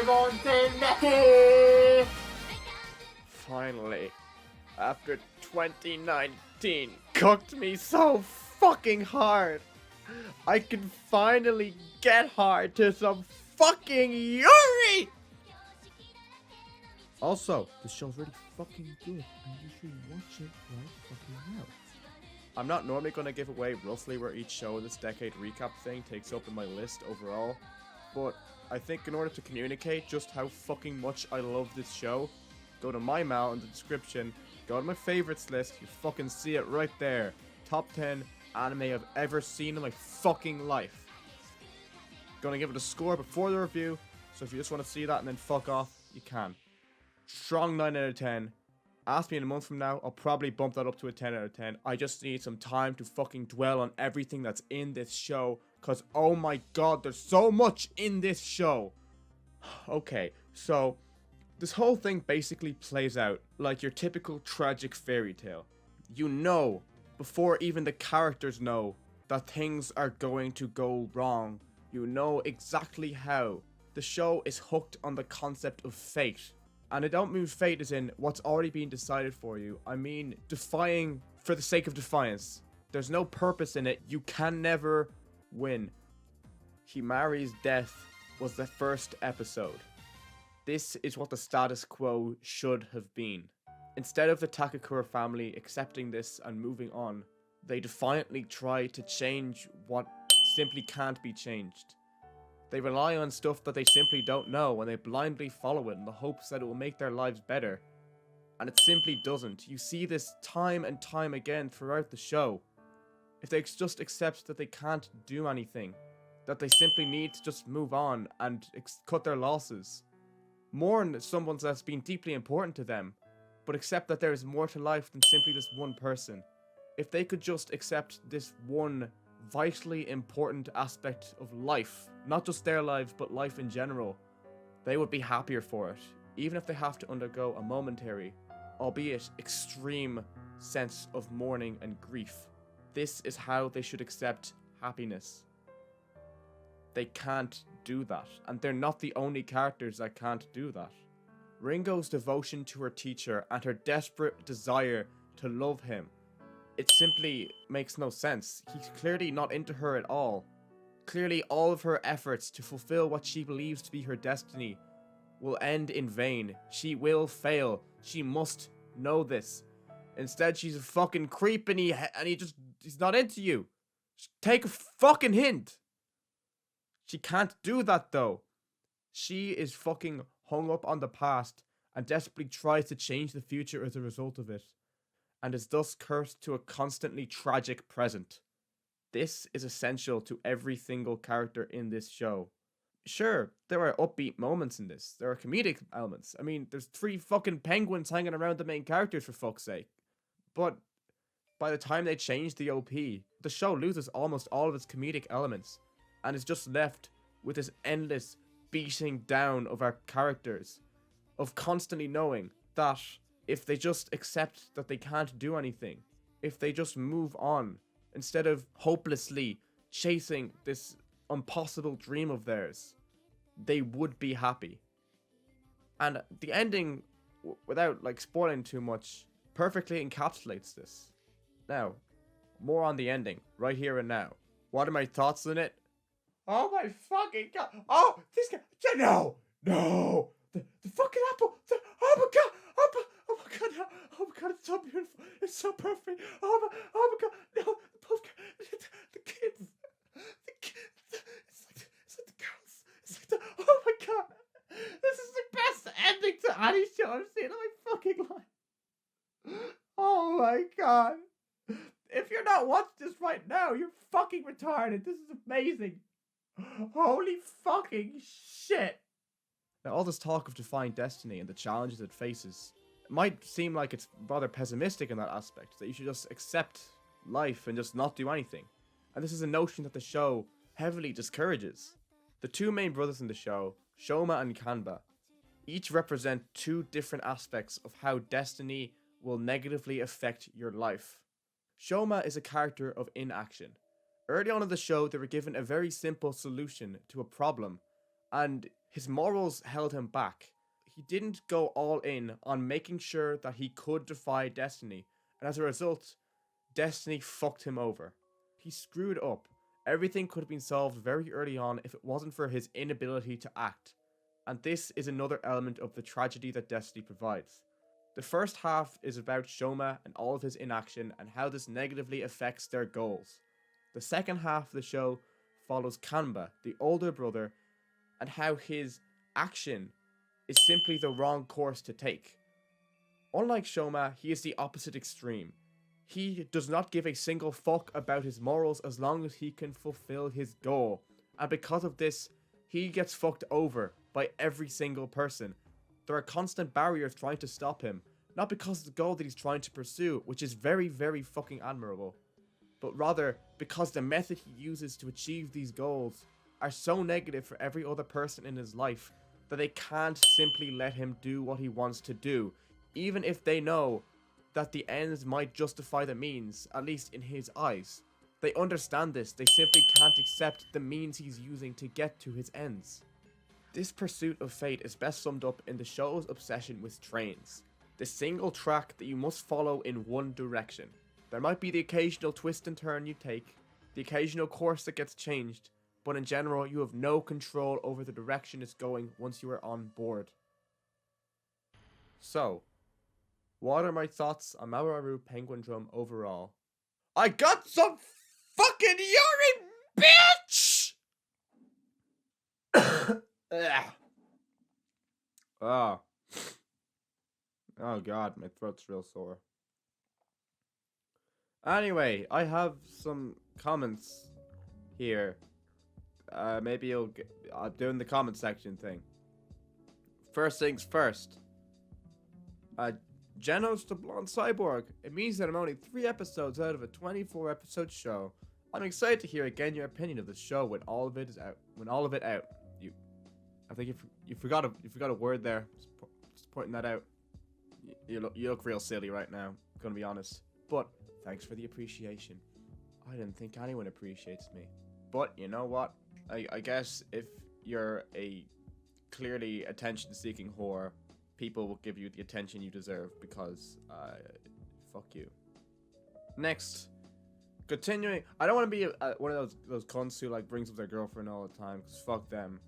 Penguindrum. Finally, after 2019 cooked me so fucking hard, I can finally get hard to some fucking Yuri! Also, the show's really fucking good, and you should watch it right fucking now. I'm not normally going to give away roughly where each show in this decade recap thing takes up in my list overall, but I think in order to communicate just how fucking much I love this show, go to my mail in the description, go to my favorites list, you fucking see it right there. Top 10 anime I've ever seen in my fucking life. Gonna give it a score before the review, so if you just want to see that and then fuck off, you can. Strong 9 out of 10. Ask me in a month from now, I'll probably bump that up to a 10 out of 10. I just need some time to fucking dwell on everything that's in this show, cause oh my god, there's so much in this show. Okay, so this whole thing basically plays out like your typical tragic fairy tale. You know, before even the characters know, that things are going to go wrong. You know exactly how. The show is hooked on the concept of fate. And I don't mean fate as in what's already been decided for you. I mean defying for the sake of defiance. There's no purpose in it. You can never win. Himari's death was the first episode. This is what the status quo should have been. Instead of the Takakura family accepting this and moving on, they defiantly try to change what simply can't be changed. They rely on stuff that they simply don't know and they blindly follow it in the hopes that it will make their lives better. And it simply doesn't. You see this time and time again throughout the show. If they just accept that they can't do anything, that they simply need to just move on and cut their losses, mourn someone that's been deeply important to them, but accept that there is more to life than simply this one person. If they could just accept this one vitally important aspect of life, not just their lives, but life in general, they would be happier for it, even if they have to undergo a momentary, albeit extreme, sense of mourning and grief. This is how they should accept happiness. They can't do that, and they're not the only characters that can't do that. Ringo's devotion to her teacher and her desperate desire to love him, it simply makes no sense. He's clearly not into her at all. Clearly all of her efforts to fulfill what she believes to be her destiny will end in vain. She will fail. She must know this. Instead, she's a fucking creep and he's not into you. Take a fucking hint. She can't do that though. She is fucking hung up on the past and desperately tries to change the future as a result of it, and is thus cursed to a constantly tragic present. This is essential to every single character in this show. Sure, there are upbeat moments in this. There are comedic elements. I mean, there's 3 fucking penguins hanging around the main characters for fuck's sake. But by the time they change the OP, the show loses almost all of its comedic elements and is just left with this endless beating down of our characters, of constantly knowing that if they just accept that they can't do anything, if they just move on, instead of hopelessly chasing this impossible dream of theirs, they would be happy. And the ending, without spoiling too much, perfectly encapsulates this. Now, more on the ending, right here and now. What are my thoughts on it? Oh my fucking god! Oh, this guy! No! The fucking apple! Oh my god! Oh my god! Oh my god! It's so beautiful! It's so perfect! Oh my god! No! The kids! It's like the girls! It's like oh my god! This is the best ending to any show I've seen in my fucking life! Oh my god! If you're not watching this right now, you're fucking retarded! This is amazing! Holy fucking shit! Now, all this talk of defying destiny and the challenges it faces, it might seem like it's rather pessimistic in that aspect, that you should just accept life and just not do anything. And this is a notion that the show heavily discourages. The 2 main brothers in the show, Shoma and Kanba, each represent 2 different aspects of how destiny will negatively affect your life. Shoma is a character of inaction. Early on in the show, they were given a very simple solution to a problem, and His morals held him back. He didn't go all in on making sure that he could defy destiny, and as a result, destiny fucked him over. He screwed up. Everything could have been solved very early on if it wasn't for his inability to act. And this is another element of the tragedy that destiny provides. The first half is about Shoma and all of his inaction and how this negatively affects their goals. The second half of the show follows Kanba, the older brother, and how his action is simply the wrong course to take. Unlike Shoma, he is the opposite extreme. He does not give a single fuck about his morals as long as he can fulfill his goal. And because of this, he gets fucked over by every single person. There are constant barriers trying to stop him. Not because of the goal that he's trying to pursue, which is very, very fucking admirable. But rather because the method he uses to achieve these goals are so negative for every other person in his life that they can't simply let him do what he wants to do. Even if they know that the ends might justify the means, at least in his eyes. They understand this, they simply can't accept the means he's using to get to his ends. This pursuit of fate is best summed up in the show's obsession with trains. The single track that you must follow in one direction. There might be the occasional twist and turn you take, the occasional course that gets changed, but in general you have no control over the direction it's going once you are on board. So, what are my thoughts on Mawaru Penguindrum overall? I got some fucking urine, bitch! Ah. Oh god, my throat's real sore. Anyway, I have some comments here. Maybe I'm doing the comment section thing. First things first. Genos the Blonde Cyborg. It means that I'm only 3 episodes out of a 24 episode show. I'm excited to hear again your opinion of the show when all of it is out. I think you forgot a word there. Just pointing that out. You look real silly right now. Gonna be honest. But thanks for the appreciation. I didn't think anyone appreciates me. But you know what? I guess if you're a clearly attention-seeking whore, people will give you the attention you deserve because, fuck you. Next, continuing. I don't want to be one of those cunts who like brings up their girlfriend all the time, because fuck them.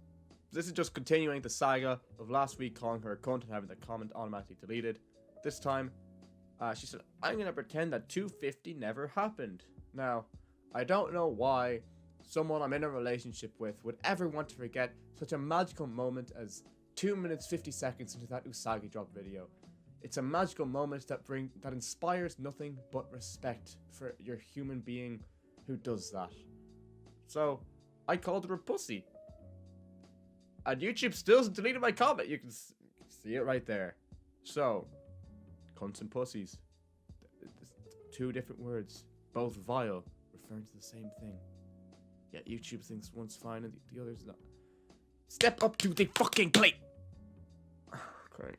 This is just continuing the saga of last week calling her a cunt and having the comment automatically deleted. This time, she said, I'm gonna pretend that 250 never happened. Now, I don't know why someone I'm in a relationship with would ever want to forget such a magical moment as 2 minutes 50 seconds into that Usagi drop video. It's a magical moment that inspires nothing but respect for your human being who does that. So, I called her a pussy. And YouTube still hasn't deleted my comment. You can see it right there. So, cunts and pussies. 2 different words. Both vile, referring to the same thing. Yet YouTube thinks one's fine and the other's not. Step up to the fucking plate! Great.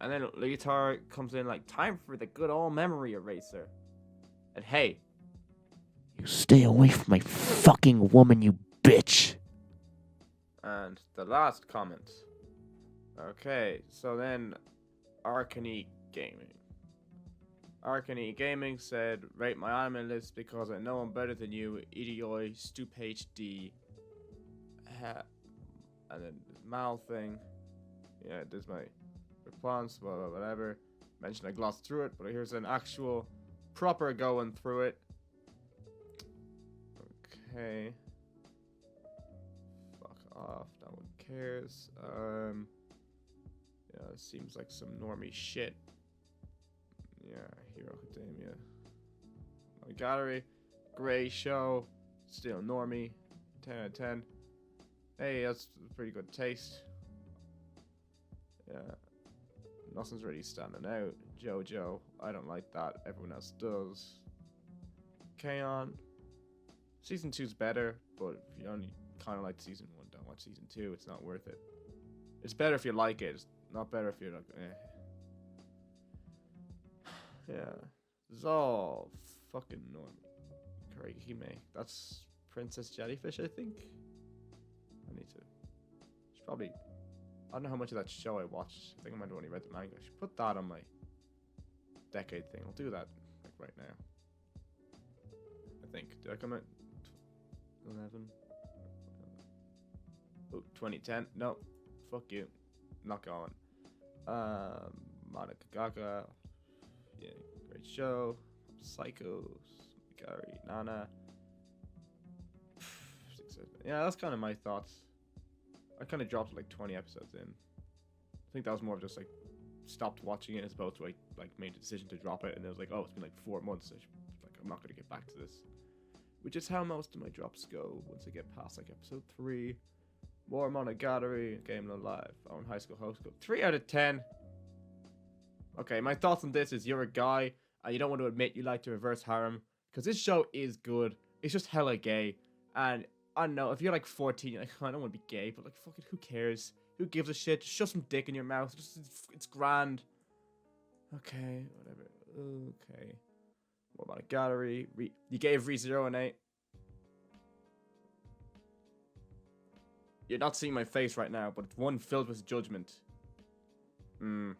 And then Litar comes in like, time for the good old memory eraser. And hey, you stay away from my fucking woman, you bitch! And the last comment. Okay, so then Arkany Gaming. Arkany Gaming said, rate my anime list because I know I'm better than you, Idioi, Stoop HD. And then this Mal thing. Yeah, there's my response, whatever. Mentioned I glossed through it, but here's an actual proper going through it. Okay. Fuck off, no one cares. Yeah, it seems like some normie shit. Yeah, Hero Academia. My gallery. Great show. Still normie. 10 out of 10. Hey, that's pretty good taste. Yeah. Nothing's really standing out. JoJo. I don't like that. Everyone else does. K-On! Season 2's better, but if you only kind of like Season 1, don't watch Season 2. It's not worth it. It's better if you like it. It's not better if you're like, Yeah. Zol. Fucking normal. Karehime. That's Princess Jellyfish, I think. I need to. She's probably... I don't know how much of that show I watched. I think I might have only read the manga. I should put that on my decade thing. I'll do that like right now. I think. Did I come out 11? Oh, 2010. No. Fuck you. Not going. Monica Gaga. Yeah, great show. Psychos. Gary, Nana. Yeah, that's kind of my thoughts. I kind of dropped like 20 episodes in. I think that was more of just like stopped watching it as opposed to like made the decision to drop it, and it was like, oh, it's been like 4 months. I'm not gonna get back to this, which is how most of my drops go. Once I get past like episode 3, more Monogatari, Game No Life, Own High School Host Club. 3 out of 10. Okay, my thoughts on this is you're a guy and you don't want to admit you like to reverse harem because this show is good. It's just hella gay, and I don't know, if you're like 14, you're like, oh, I don't want to be gay, but like, fuck it, who cares? Who gives a shit? Just shove some dick in your mouth. It's grand. Okay, whatever. Okay. What about a gallery? You gave ReZero an 8. You're not seeing my face right now, but it's one filled with judgment. Yeah.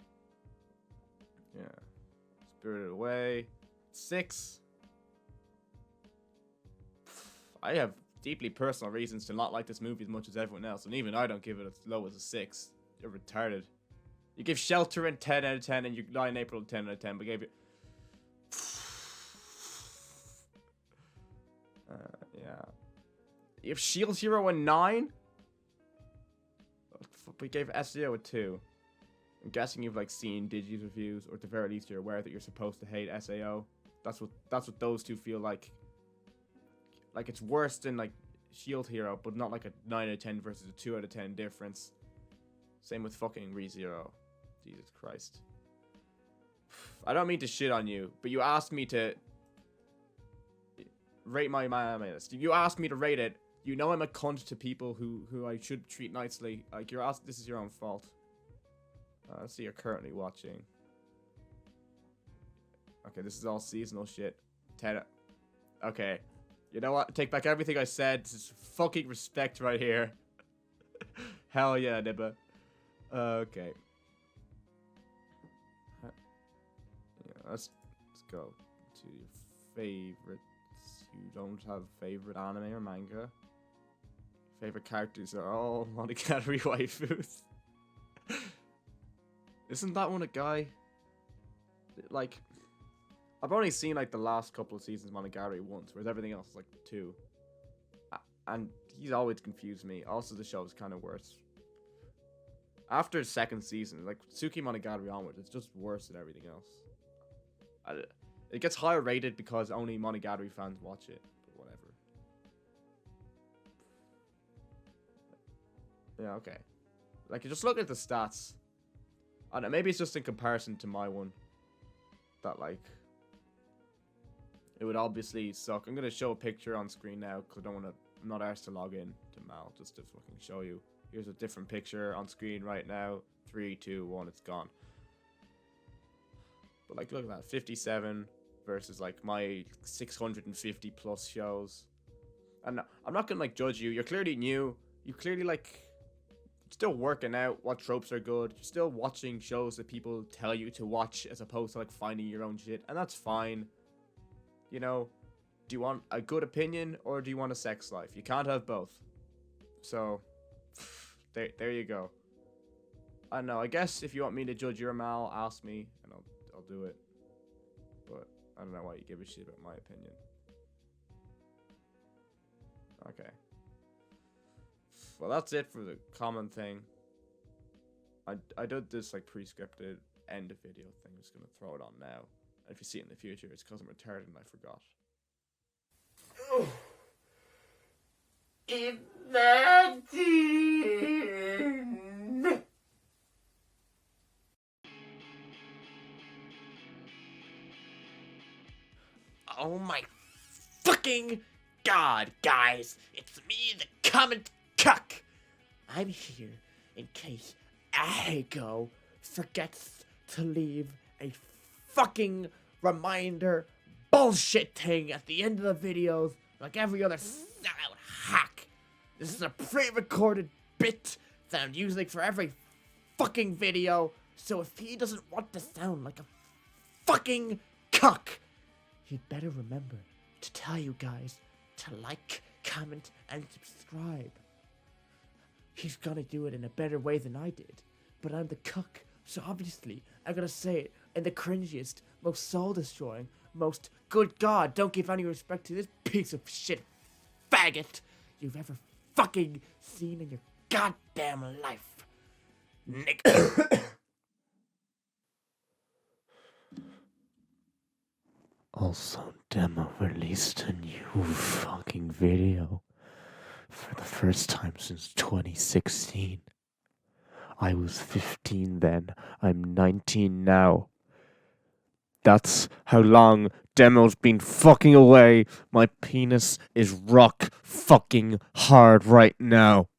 Spirited Away. 6. I have deeply personal reasons to not like this movie as much as everyone else, and even I don't give it as low as a 6. You're retarded. You give Shelter in 10 out of 10, and you lie in April 10 out of 10, but gave it... yeah. You have Shield Hero a 9? We gave SEO a 2. I'm guessing you've like seen Digi's reviews, or at the very least you're aware that you're supposed to hate SAO. That's what those two feel like. Like, it's worse than, like, Shield Hero, but not like a 9 out of 10 versus a 2 out of 10 difference. Same with fucking ReZero. Jesus Christ. I don't mean to shit on you, but you asked me to rate my anime list. You asked me to rate it. You know I'm a cunt to people who I should treat nicely. Like, you're asked, this is your own fault. Let's see, you're currently watching. Okay, this is all seasonal shit. 10. Okay. You know what? Take back everything I said. This is fucking respect right here. Hell yeah, Nibba. Okay. Yeah, let's go to your favorites. You don't have favorite anime or manga. Favorite characters are all Monogatari waifus. Isn't that one a guy? Like... I've only seen, like, the last couple of seasons of Monogatari once, whereas everything else is, like, 2. And he's always confused me. Also, the show is kind of worse. After the second season, like, Tsuki Monogatari onwards, it's just worse than everything else. It gets higher rated because only Monogatari fans watch it, but whatever. Yeah, okay. Like, you just look at the stats. I don't know, maybe it's just in comparison to my one. That, like... It would obviously suck. I'm gonna show a picture on screen now because I'm not asked to log in to Mal just to fucking show you. Here's a different picture on screen right now. 3, 2, 1, it's gone. But like, look at that, 57 versus like my 650 plus shows. And I'm not gonna like judge you. You're clearly new. You clearly like still working out what tropes are good. You're still watching shows that people tell you to watch as opposed to like finding your own shit, and that's fine. You know, do you want a good opinion or do you want a sex life? You can't have both. So, there you go. I don't know. I guess if you want me to judge your Mal, ask me and I'll do it. But I don't know why you give a shit about my opinion. Okay. Well, that's it for the common thing. I did this like pre-scripted end of video thing. I'm just gonna throw it on now. If you see it in the future, it's because I'm retarded and I forgot. Imagine! Oh my fucking god, guys! It's me, the comment cuck! I'm here in case Ago forgets to leave a fucking reminder bullshit thing at the end of the videos like every other sellout hack. This is a pre-recorded bit sound music for every fucking video. So if he doesn't want to sound like a fucking cuck, he'd better remember to tell you guys to like, comment, and subscribe. He's gonna do it in a better way than I did, but I'm the cuck, so obviously I'm gonna say it in the cringiest, most soul-destroying, most good God, don't give any respect to this piece of shit faggot you've ever fucking seen in your goddamn life. Nick. Also, Demo released a new fucking video for the first time since 2016. I was 15 then. I'm 19 now. That's how long Demo's been fucking away. My penis is rock fucking hard right now.